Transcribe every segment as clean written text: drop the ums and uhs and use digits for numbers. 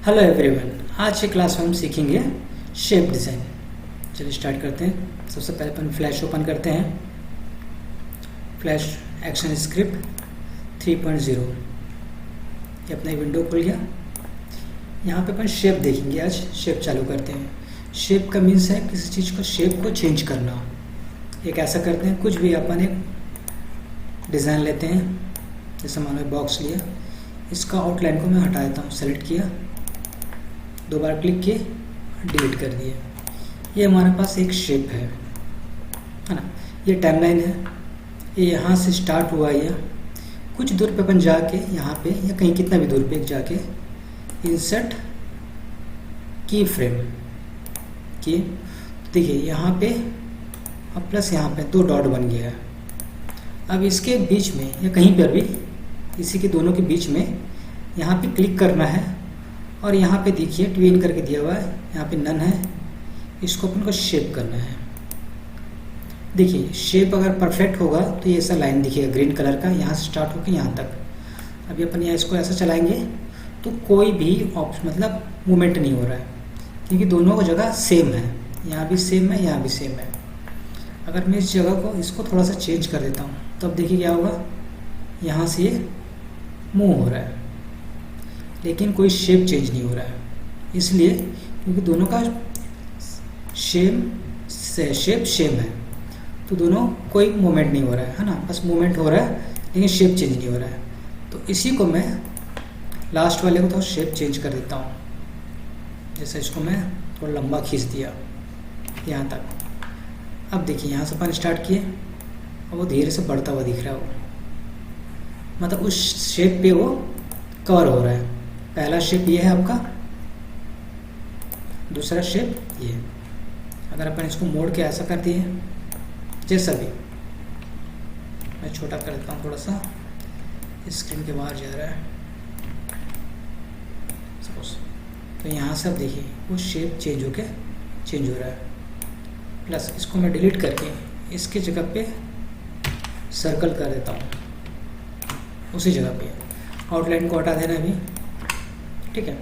Hello everyone, आज के class में हम सीखेंगे शेप डिज़ाइन। चलिए स्टार्ट करते हैं। सबसे पहले अपन फ्लैश ओपन करते हैं। फ्लैश एक्शन स्क्रिप्ट 3.0 ये अपना विंडो खुल गया। यहाँ पे अपन शेप देखेंगे। आज शेप चालू करते हैं। शेप का मीन्स है किसी चीज़ को शेप को चेंज करना। एक ऐसा करते हैं, कुछ भी अपन एक डिज़ाइन लेते हैं। जैसे मान लो बॉक्स लिया, इसका आउटलाइन को मैं हटा देता हूँ। सेलेक्ट किया, दो बार क्लिक किए, डिलीट कर दिए। ये हमारे पास एक शेप है ना। ये टाइमलाइन है। ये यहाँ से स्टार्ट हुआ है। कुछ दूर पे अपन जाके यहाँ पे या कहीं कितना भी दूर पे जाके इंसर्ट की फ्रेम किए। देखिए यहाँ पे अब प्लस यहाँ पे दो डॉट बन गया है। अब इसके बीच में या कहीं पर भी इसी के दोनों के बीच में यहाँ पे क्लिक करना है और यहाँ पे देखिए ट्विन करके दिया हुआ है। यहाँ पे नन है। इसको अपन को शेप करना है। देखिए शेप अगर परफेक्ट होगा तो ये ऐसा लाइन दिखेगा ग्रीन कलर का, यहाँ से स्टार्ट होकर यहाँ तक। अभी अपन यहाँ इसको ऐसा चलाएंगे तो कोई भी मतलब मूवमेंट नहीं हो रहा है, क्योंकि दोनों की जगह सेम है। यहाँ भी सेम है, यहाँ भी सेम है। अगर मैं इस जगह को इसको थोड़ा सा चेंज कर देता हूँ तो अब देखिए क्या होगा। यहाँ से ये मूव हो रहा है लेकिन कोई शेप चेंज नहीं हो रहा है। इसलिए क्योंकि दोनों का शेप सेम है तो दोनों कोई मूवमेंट नहीं हो रहा है ना। बस मूवमेंट हो रहा है लेकिन शेप चेंज नहीं हो रहा है। तो इसी को मैं लास्ट वाले को तो शेप चेंज कर देता हूँ। जैसे इसको मैं थोड़ा लंबा खींच दिया यहाँ तक। अब देखिए यहाँ से अपन स्टार्ट किए और वो धीरे से बढ़ता हुआ दिख रहा है। वो मतलब उस शेप पे वो कवर हो रहा है। पहला शेप ये है आपका, दूसरा शेप ये। अगर अपन इसको मोड़ के ऐसा कर दिए, जैसा भी मैं छोटा कर देता हूँ, थोड़ा सा स्क्रीन के बाहर जा रहा है सपोज। तो यहाँ से अब देखिए वो शेप चेंज हो रहा है। प्लस इसको मैं डिलीट करके इसके जगह पे सर्कल कर देता हूँ। उसी जगह पे आउटलाइन को हटा देना अभी, ठीक है।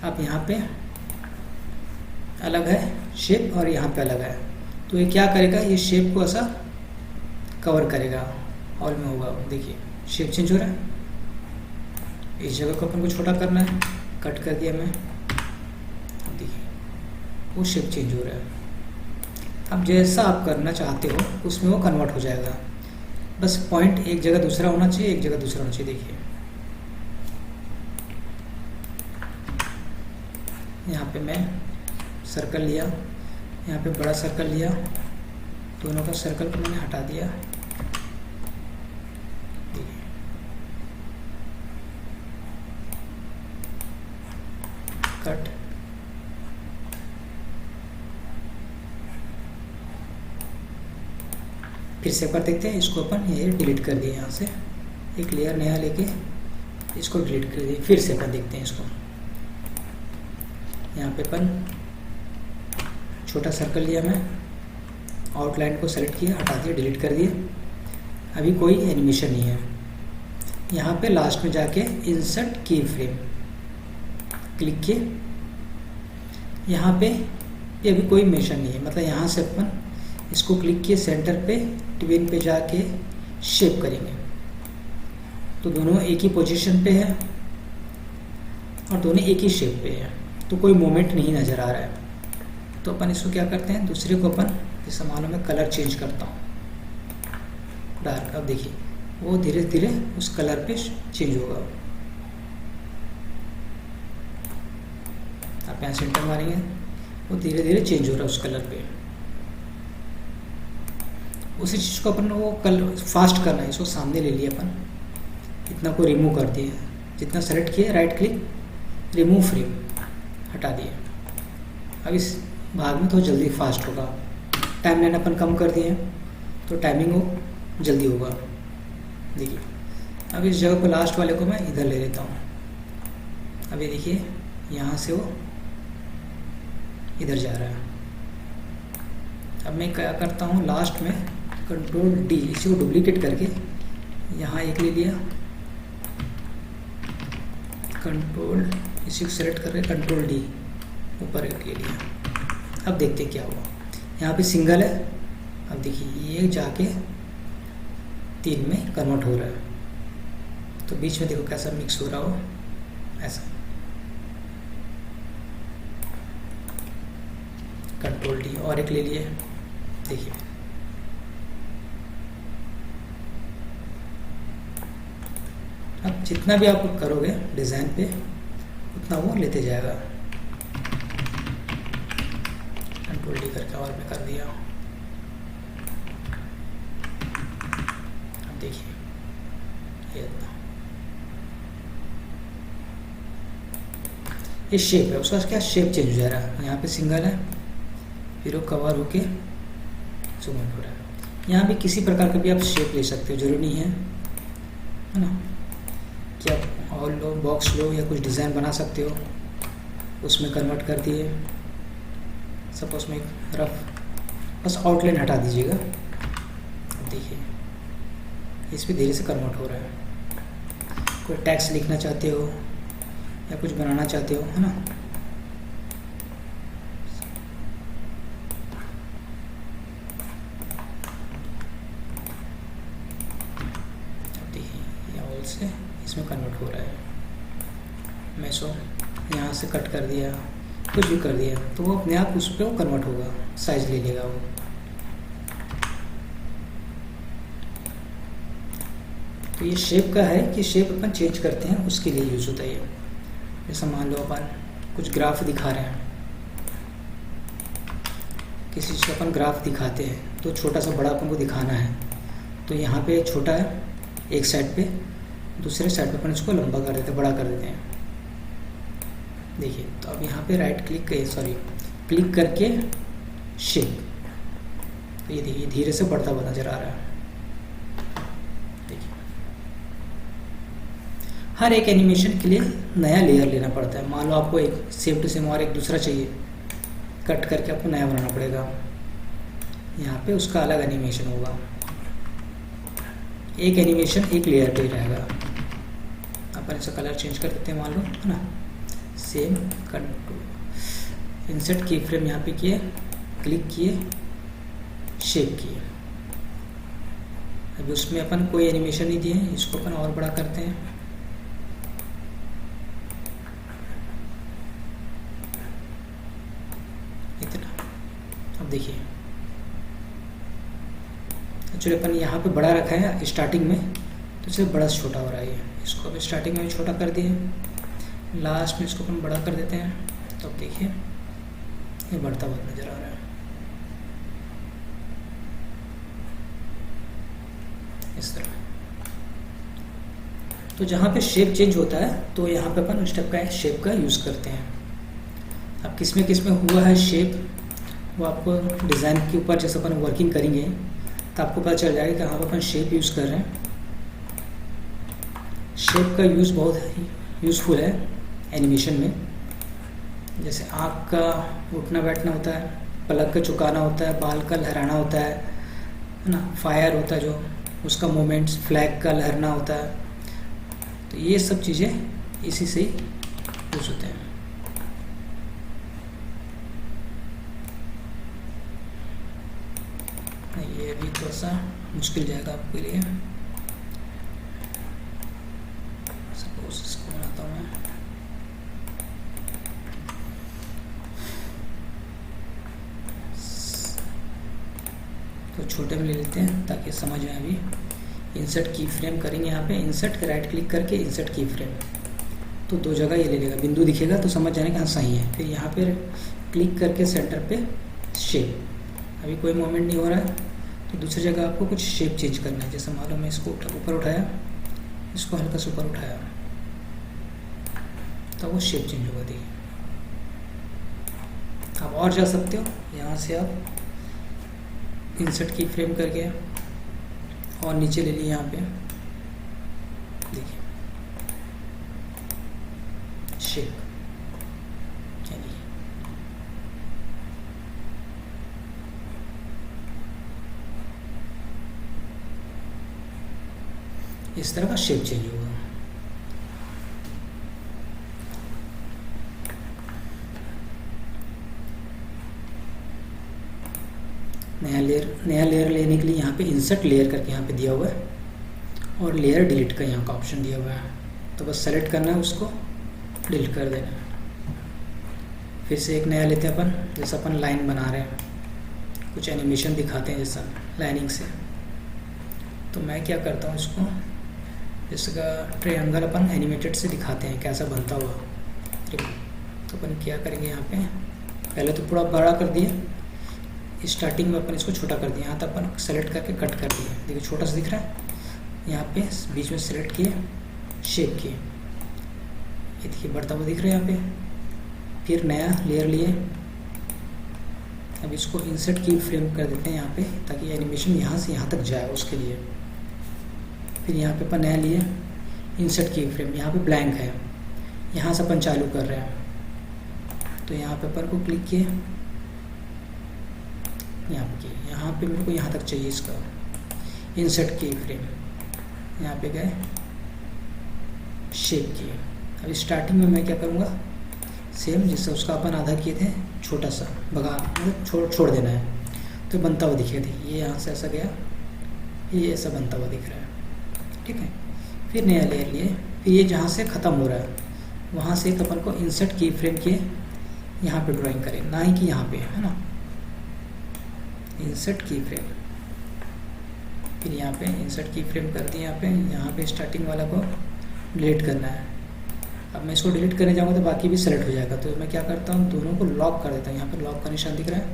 अब यहाँ पे अलग है शेप और यहाँ पे अलग है, तो ये क्या करेगा, ये शेप को ऐसा कवर करेगा। ऑल में होगा, देखिए शेप चेंज हो रहा है। इस जगह को अपन को छोटा करना है, कट कर दिया मैं। देखिए वो शेप चेंज हो रहा है। अब जैसा आप करना चाहते हो उसमें वो कन्वर्ट हो जाएगा। बस पॉइंट एक जगह दूसरा होना चाहिए, एक जगह दूसरा होना चाहिए। देखिए यहाँ पे मैं सर्कल लिया, यहाँ पे बड़ा सर्कल लिया, दोनों का सर्कल को मैंने हटा दिया। कट, फिर से पर देखते हैं। इसको अपन ये डिलीट कर दिए, यहाँ से एक लेयर नया लेके इसको डिलीट कर दिए। फिर से अपन देखते हैं इसको। यहाँ पे अपन छोटा सर्कल लिया, मैं आउटलाइन को सेलेक्ट किया, हटा दिया, डिलीट कर दिया। अभी कोई एनिमेशन नहीं है। यहाँ पे लास्ट में जाके इंसर्ट की फ्रेम क्लिक किए। यहाँ पे ये अभी कोई मेंशन नहीं है, मतलब यहाँ से अपन इसको क्लिक किए, सेंटर पे ट्विन पे जाके शेप करेंगे तो दोनों एक ही पोजीशन पे है और दोनों एक ही शेप पे है, तो कोई मोमेंट नहीं नज़र आ रहा है। तो अपन इसको क्या करते हैं, दूसरे को अपन जैसे मानो मैं कलर चेंज करता हूँ डार्क। अब देखिए वो धीरे धीरे उस कलर पे चेंज होगा। आप यहाँ सेंटर मारेंगे, वो धीरे धीरे चेंज हो रहा है उस कलर पे। उसी चीज़ को अपन वो कलर फास्ट करना है, इसको सामने ले लिया अपन, इतना को रिमूव कर दिए। जितना सेलेक्ट किया, राइट क्लिक, रिमूव फ्रेम, हटा दिए। अब इस भाग में तो जल्दी फास्ट होगा। टाइमलाइन अपन कम कर दिए तो टाइमिंग वो जल्दी होगा। देखिए अब इस जगह को लास्ट वाले को मैं इधर ले लेता हूँ। अब ये देखिए यहाँ से वो इधर जा रहा है। अब मैं क्या करता हूँ, लास्ट में कंट्रोल डी, इसी को डुप्लीकेट करके यहाँ एक ले लिया, कंट्रोल इसी को सेलेक्ट कर रहे हैं, कंट्रोल डी ऊपर एक ले लिया। अब देखते हैं क्या हुआ। यहाँ पे सिंगल है, अब देखिए ये जाके 3 में कन्वर्ट हो रहा है। तो बीच में देखो कैसा मिक्स हो रहा हो, ऐसा। कंट्रोल डी और एक ले लिए, देखिए अब जितना भी आप करोगे डिज़ाइन पे उतना वो लेते जाएगा। कंट्रोल डी करके और मैं कर दिया। अब देखिए ये इतना, ये शेप है, उसका क्या शेप चेंज हो जा रहा है। यहाँ पे सिंगल है, फिर वो कवर होके जूम आउट हो रहा है। यहाँ भी किसी प्रकार का भी आप शेप ले सकते हो, जरूरी नहीं है ना कि आप ऑल लो, बॉक्स लो या कुछ डिज़ाइन बना सकते हो, उसमें कन्वर्ट कर दिए। सपोज में एक रफ बस आउटलाइन हटा दीजिएगा। अब देखिए इस पर धीरे से कन्वर्ट हो रहा है। कोई टेक्स्ट लिखना चाहते हो या कुछ बनाना चाहते हो, है ना। अब देखिए ये ऑल से इसमें कन्वर्ट हो रहा है। मैं सो यहाँ से कट कर दिया, कुछ भी कर दिया, तो वो अपने आप उस पर वो कन्वर्ट होगा, साइज ले लेगा वो। तो ये शेप का है कि शेप अपन चेंज करते हैं, उसके लिए यूज़ होता है ये। जैसा मान लो अपन कुछ ग्राफ दिखा रहे हैं, किसी चीज़ का अपन ग्राफ दिखाते हैं तो छोटा सा बड़ा अपन को दिखाना है, तो यहाँ पे छोटा है एक साइड पे, दूसरे साइड पे अपन इसको लंबा कर देते हैं, बड़ा कर देते हैं। देखिए तो अब यहाँ पे राइट क्लिक करके शेप, तो ये देखिए धीरे से बढ़ता हुआ नजर आ रहा है। देखिए हर एक एनिमेशन के लिए नया लेयर लेना पड़ता है। मान लो आपको एक सेम टू सेम और एक दूसरा चाहिए, कट करके आपको नया बनाना पड़ेगा। यहाँ पे उसका अलग एनिमेशन होगा, एक एनिमेशन एक लेयर पे ही रहेगा। अपन इसका कलर चेंज कर देते हैं, मान लो, है ना। सेम कंट्रोल इंसर्ट की फ्रेम यहाँ पे किए, क्लिक किए, शेप किए। अभी उसमें अपन कोई एनिमेशन नहीं दिए, इसको अपन और बड़ा करते हैं। इतना। अब देखिए एक्चुअली अपन यहाँ पे बड़ा रखा है स्टार्टिंग में, तो इससे बड़ा से छोटा हो रहा है ये। इसको अब स्टार्टिंग में छोटा कर दिए, लास्ट में इसको अपन बड़ा कर देते हैं। तो अब देखिए ये बढ़ता हुआ नजर आ रहा है इस तरह। तो जहाँ पे शेप चेंज होता है तो यहाँ पे अपन उस टाइप का शेप का यूज़ करते हैं। अब किसमें हुआ है शेप, वो आपको डिज़ाइन के ऊपर जैसे अपन वर्किंग करेंगे तो आपको पता चल जाएगा कि हाँ अपन शेप यूज़ कर रहे हैं। शेप का यूज़ बहुत यूज़फुल है एनिमेशन में। जैसे आँख का उठना बैठना होता है, पलक का झुकाना होता है, बाल का लहराना होता है ना। फायर होता है जो, उसका मोमेंट्स, फ्लैग का लहरना होता है। तो ये सब चीज़ें इसी से ही यूज़ होते हैं। ये भी थोड़ा सा मुश्किल जाएगा आपके लिए। सपोज इसको बनाता हूँ मैं। तो छोटे में ले लेते हैं ताकि समझ आए। अभी इंसर्ट की फ्रेम करेंगे, यहाँ पे इंसर्ट राइट क्लिक करके इंसर्ट की फ्रेम, तो 2 जगह ये ले लेगा, बिंदु दिखेगा तो समझ जाने का हाँ सही है। फिर यहाँ पे क्लिक करके सेंटर पे शेप, अभी कोई मूवमेंट नहीं हो रहा है तो दूसरी जगह आपको कुछ शेप चेंज करना है। जैसे मान लो मैं इसको ऊपर उठाया, इसको हल्का से ऊपर उठाया, तो वो शेप चेंज होगा। देखिए आप और जा सकते हो, यहाँ से आप इंसर्ट की फ्रेम करके और नीचे ले लिए। यहाँ पे देखिए शेप, चलिए इस तरह का शेप चेंज होगा। नया लेयर लेने के लिए यहाँ पे इंसर्ट लेयर करके यहाँ पे दिया हुआ है और लेयर डिलीट का यहाँ का ऑप्शन दिया हुआ है। तो बस सेलेक्ट करना है, उसको डिलीट कर देना है। फिर से एक नया लेते हैं अपन, जैसा अपन लाइन बना रहे हैं, कुछ एनिमेशन दिखाते हैं जैसा लाइनिंग से। तो मैं क्या करता हूँ, इसको इसका ट्रायंगल अपन एनिमेटेड से दिखाते हैं कैसा बनता हुआ। तो अपन क्या करेंगे, यहाँ पे पहले तो पूरा बड़ा कर दिया, स्टार्टिंग में अपन इसको छोटा कर दिया, यहाँ तक अपन सेलेक्ट करके कट कर दिया। देखिए छोटा सा दिख रहा है, यहाँ पे बीच में सेलेक्ट किए, शेप किए, ये देखिए बढ़ता हुआ दिख रहा है यहाँ पे। फिर नया लेयर लिए, अब इसको इंसर्ट की फ्रेम कर देते हैं यहाँ पे, ताकि एनिमेशन यहाँ से यहाँ तक जाए उसके लिए। फिर यहाँ पे अपन नया लिए, इंसर्ट की फ्रेम, यहाँ पे ब्लैंक है, यहाँ से अपन चालू कर रहे हैं। तो यहाँ पे अपन को क्लिक किए, यहाँ पे किए, यहाँ पे मेरे को यहाँ तक चाहिए इसका इंसर्ट की फ्रेम, यहाँ पे गए, शेप किए। अब स्टार्टिंग में मैं क्या करूँगा, सेम जिससे उसका अपन आधा किए थे, छोटा सा भगा मतलब छोड़ देना है। तो बनता हुआ दिखेगा, देखिए ये यहाँ से ऐसा गया, ये ऐसा बनता हुआ दिख रहा है, ठीक है। फिर नया लेयर लिए, फिर ये जहाँ से ख़त्म हो रहा है वहाँ से एक अपन को इंसर्ट की फ्रेम किए, यहाँ पे ड्राइंग करें, ना ही कि यहाँ पे, है ना, इंसर्ट की फ्रेम। फिर यहाँ पे इंसर्ट की फ्रेम कर दी, यहाँ पे स्टार्टिंग वाला को डिलीट करना है। अब मैं इसको डिलीट करने जाऊँगा तो बाकी भी सेलेक्ट हो जाएगा। तो मैं क्या करता हूँ, दोनों को लॉक कर देता हूँ। यहाँ पे लॉक का निशान दिख रहा है,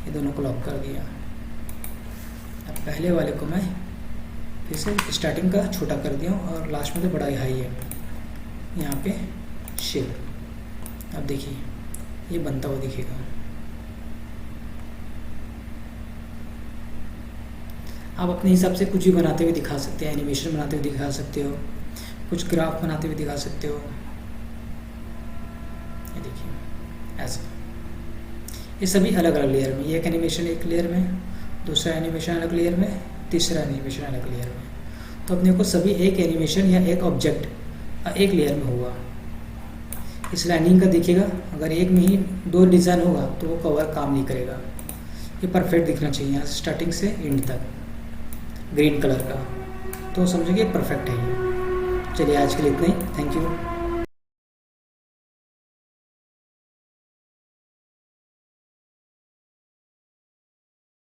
ये दोनों को लॉक कर दिया। अब पहले वाले को मैं फिर से स्टार्टिंग का छोटा कर दिया और लास्ट में तो बड़ा ही हाई है, यहाँ पे शेप। अब देखिए ये बनता हुआ दिखेगा। आप अपने हिसाब से कुछ भी बनाते हुए दिखा सकते हैं, एनिमेशन बनाते हुए दिखा सकते हो, कुछ ग्राफ बनाते हुए दिखा सकते हो। ये देखिए ऐसा, ये सभी अलग अलग लेयर में, ये एक एनिमेशन एक लेयर में, दूसरा एनिमेशन अलग लेयर में, तीसरा एनिमेशन अलग लेयर में। तो अपने को सभी एक एनिमेशन या एक ऑब्जेक्ट एक लेयर में होगा। इस लाइनिंग का देखिएगा, अगर एक में ही दो डिज़ाइन होगा तो वो कवर काम नहीं करेगा। ये परफेक्ट दिखना चाहिए, यहाँ से स्टार्टिंग से एंड तक ग्रीन कलर का, तो समझिए परफेक्ट है ये। चलिए आज के लिए इतना ही, थैंक यू।